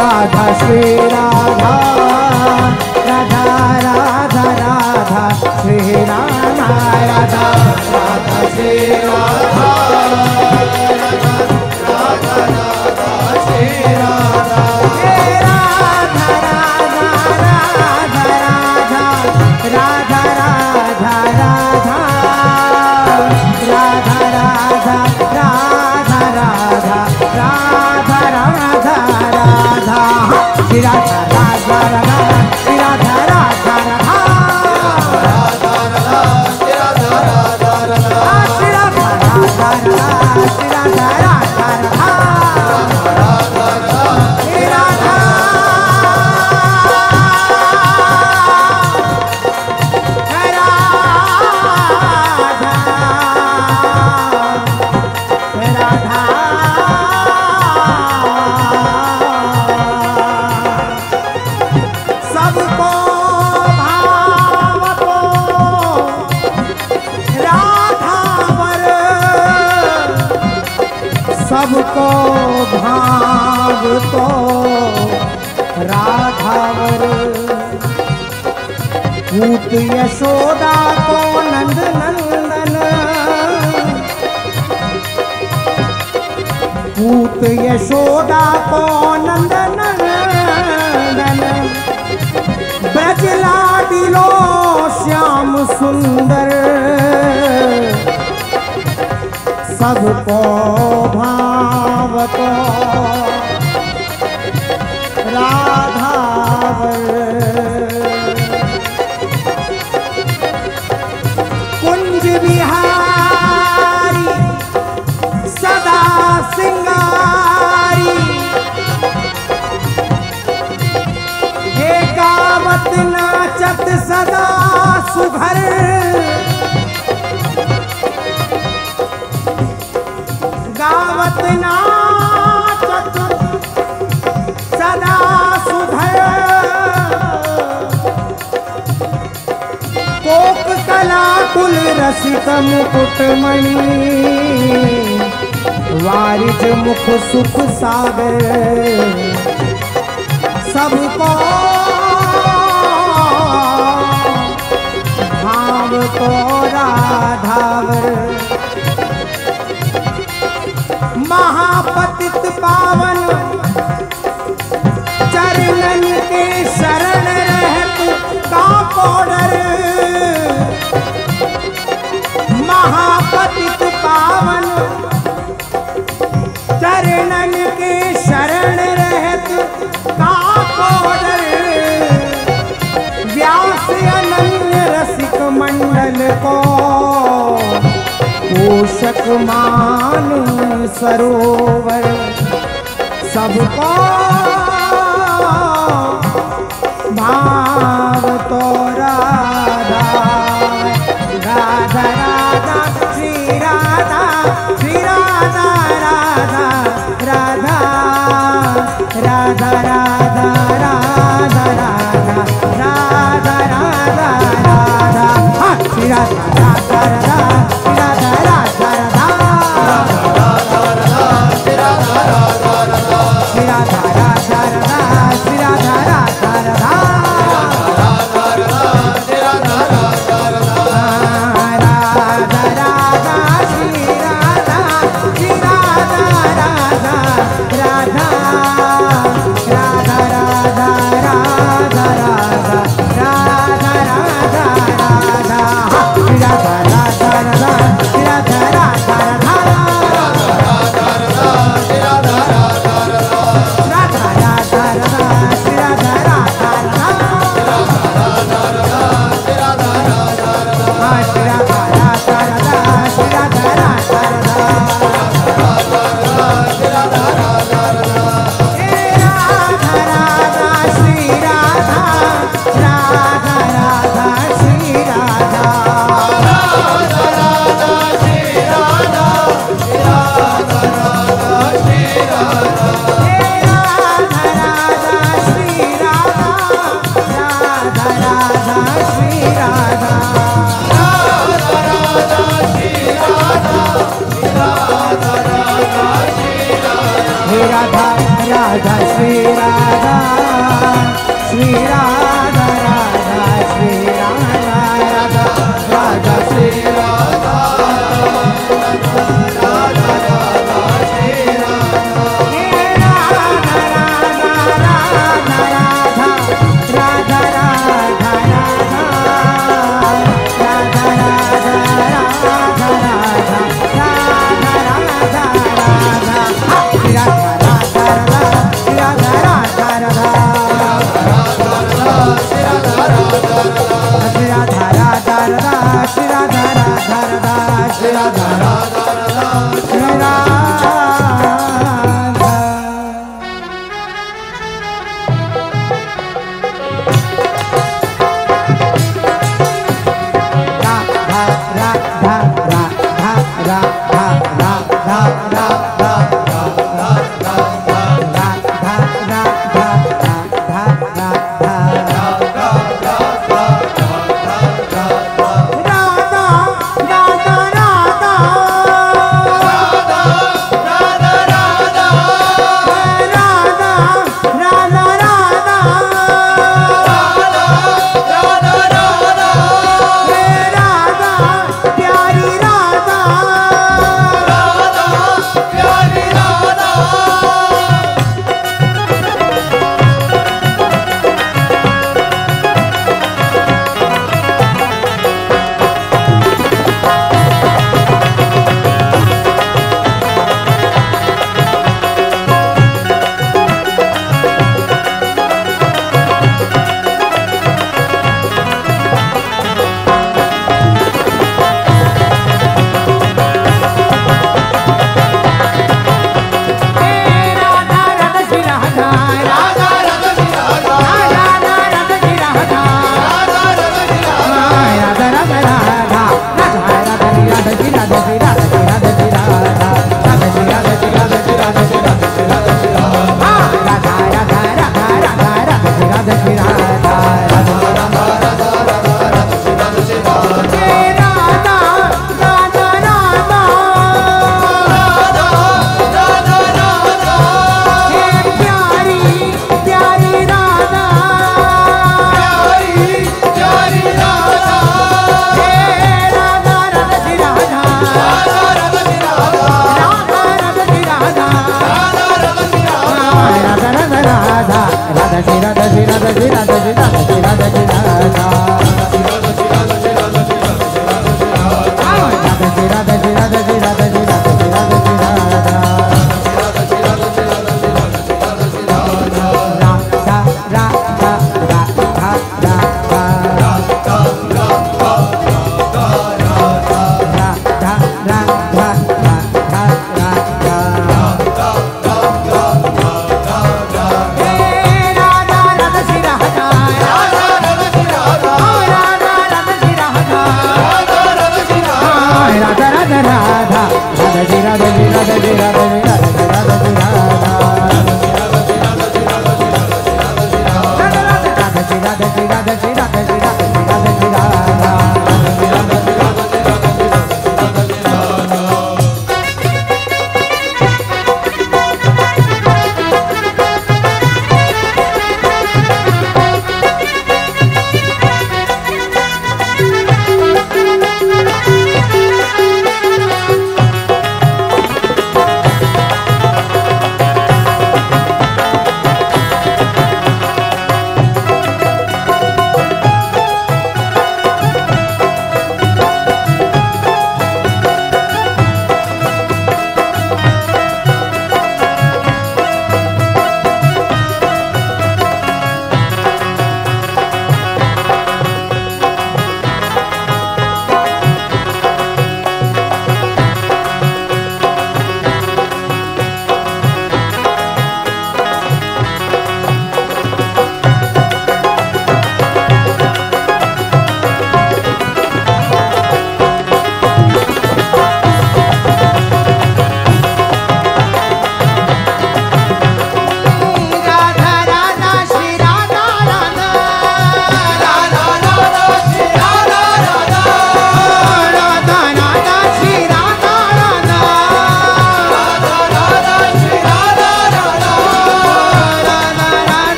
राधा श्री राधा राधा राधा राधा श्री राधा राधा राधा श्री राधा राधा राधा राधा श्री राधा राधा राधा राधा राधा राधा राधा राधा राधा राधा राधा राधा राधा राधा राधा श्री राधा राधा राधा श्री राधा राधा राधा राधा राधा श्री राधा राधा राधा श्री राधा राधा राधा श्री राधा राधा राधा राधा राधा श्री राधा सबको भाव तो राधावर पूत यशोदा को नंद नंदन पूत यशोदा को नंद नंदन ब्रज लाडिलो श्याम सुंदर सबको भाव तो राधावर कुंज बिहारी सदा सिंगारी हे गावत नाचत सदा सुघर गावत नाचत सदा सुधर कोक कला कुल रसिक मुकुटमणि वारिज मुख सुख सागर सबको भाव तो राधावर महापतित पावन चरणन के शरण रहत का कोडर महापतित पावन चरणन के शरण रहत का कोडर व्यास अनन्य रसिक मंडल को पोषक मान सरोवर सबको भाव तो राधा राधा राधा श्री राधा श्री राधा राधा राधा राधा राधा राधा राधा राधा राधा राधा श्री राधा राधा राधा राधा राधा श्री राधा श्री राधा राधा श्री राधा राधा राधा श्री राधा राधा राधा श्री राधा राधा राधा राधा राधा राधा राधा राधा प्यारी राधा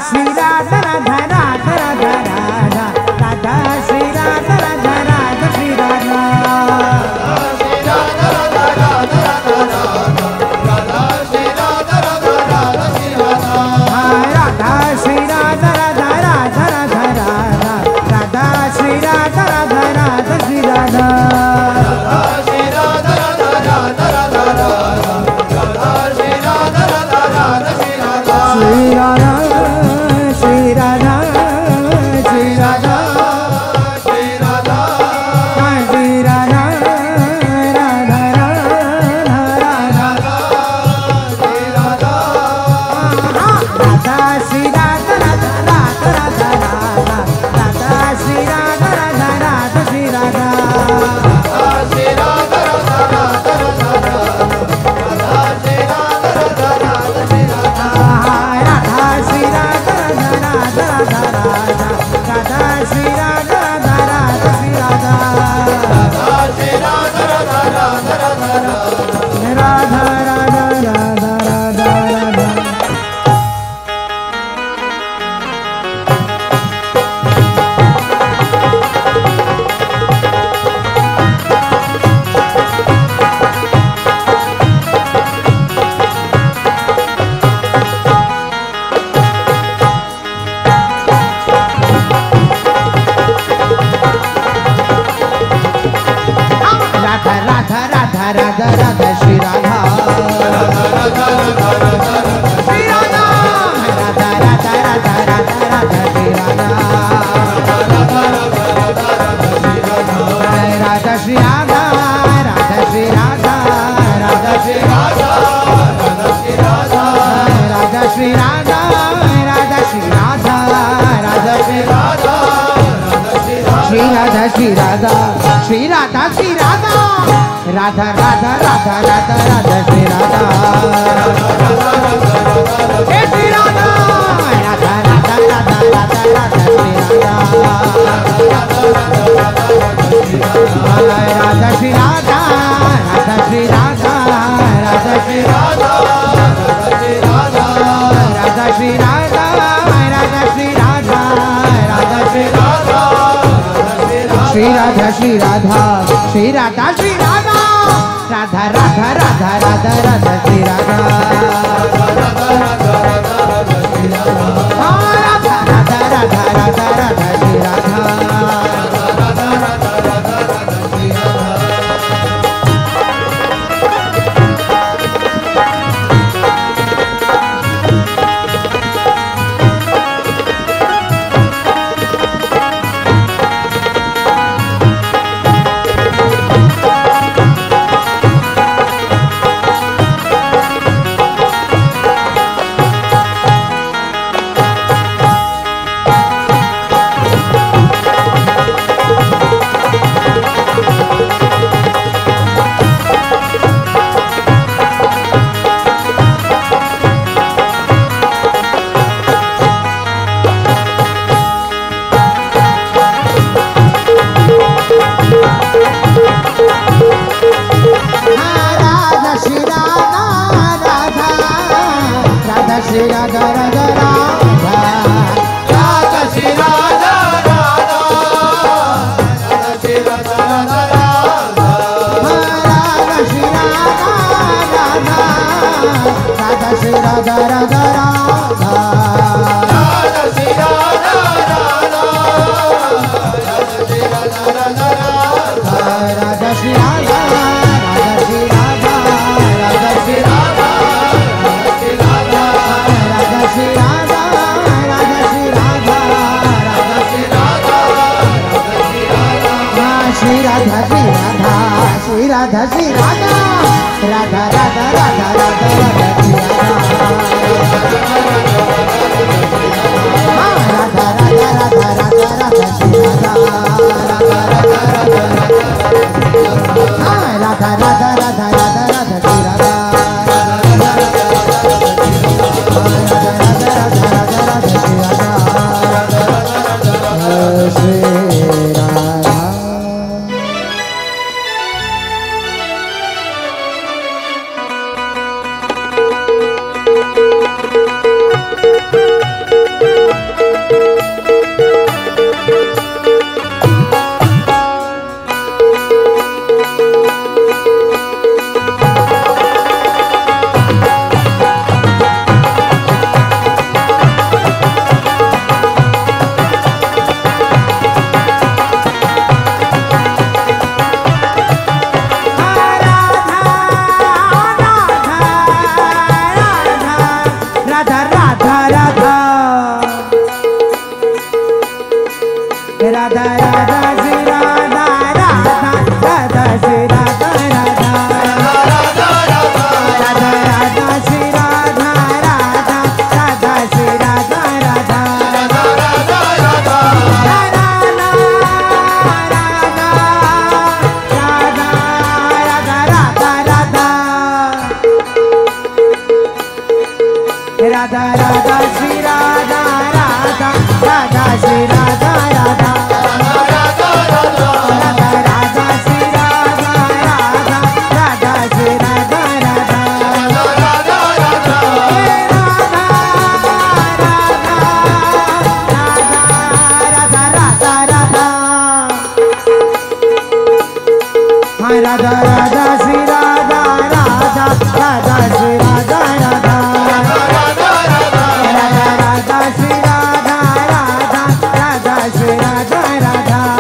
श्री राधा राधा राधा राधा राधा राधा श्री राधा राधा राधा श्री राधा राधा राधा राधा राधा राधा श्री राधा हे श्री राधा राधा राधा राधा राधा राधा श्री राधा श्री राधा राधा श्री राधा राधा श्री राधा राधा श्री राधा राधा श्री राधा राधा श्री राधा श्री राधा श्री राधा श्री राधा श्री राधा राधा राधा राधा राधा राधा श्री राधा राधा राधा राधा राधा राधा श्री राधा राधा श्री राधा राधा राधा श्री राधा राधा राधा राधा श्री राधा राधा राधा श्री राधा राधा राधा राधा राधा श्री राधा राधा राधा श्री राधा राधा राधा राधा श्री राधा राधा राधा श्री राधा राधा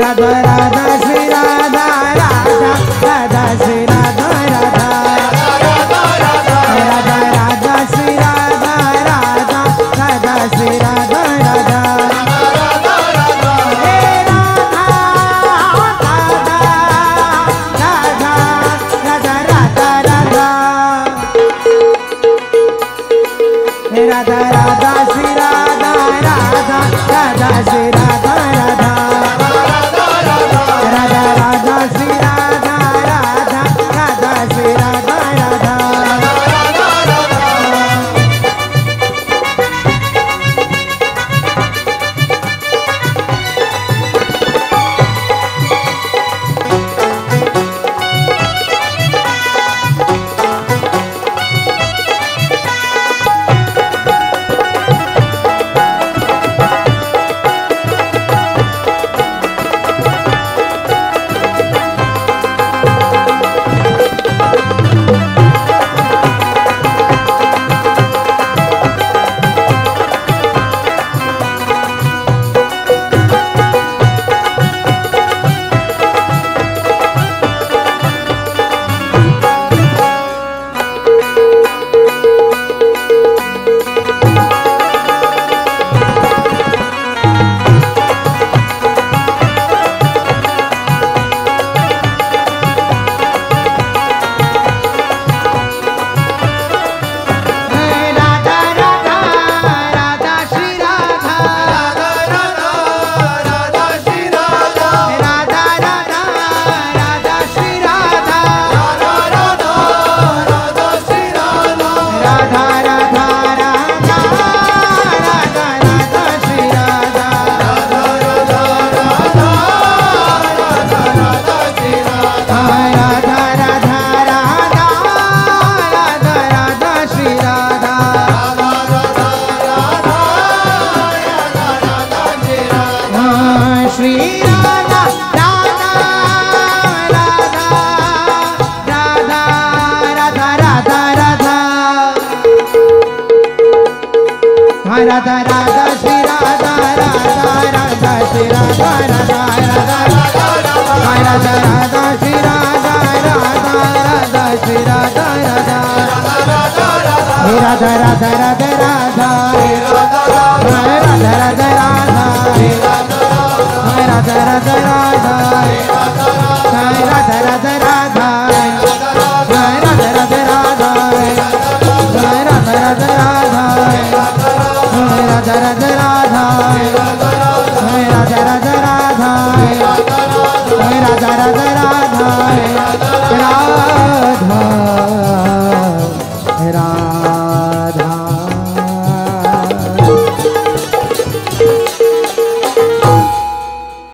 राधा राधा श्री राधा राधा राधा श्री राधा राधा राधा राधा श्री राधा राधा राधा श्री राधा राधा राधा राधा श्री राधा राधा राधा श्री राधा राधा राधा राधा श्री राधा राधा राधा श्री राधा राधा राधा राधा श्री राधा राधा राधा श्री राधा राधा राधा राधा राधा श्री राधा राधा राधा श्री राधा राधा राधा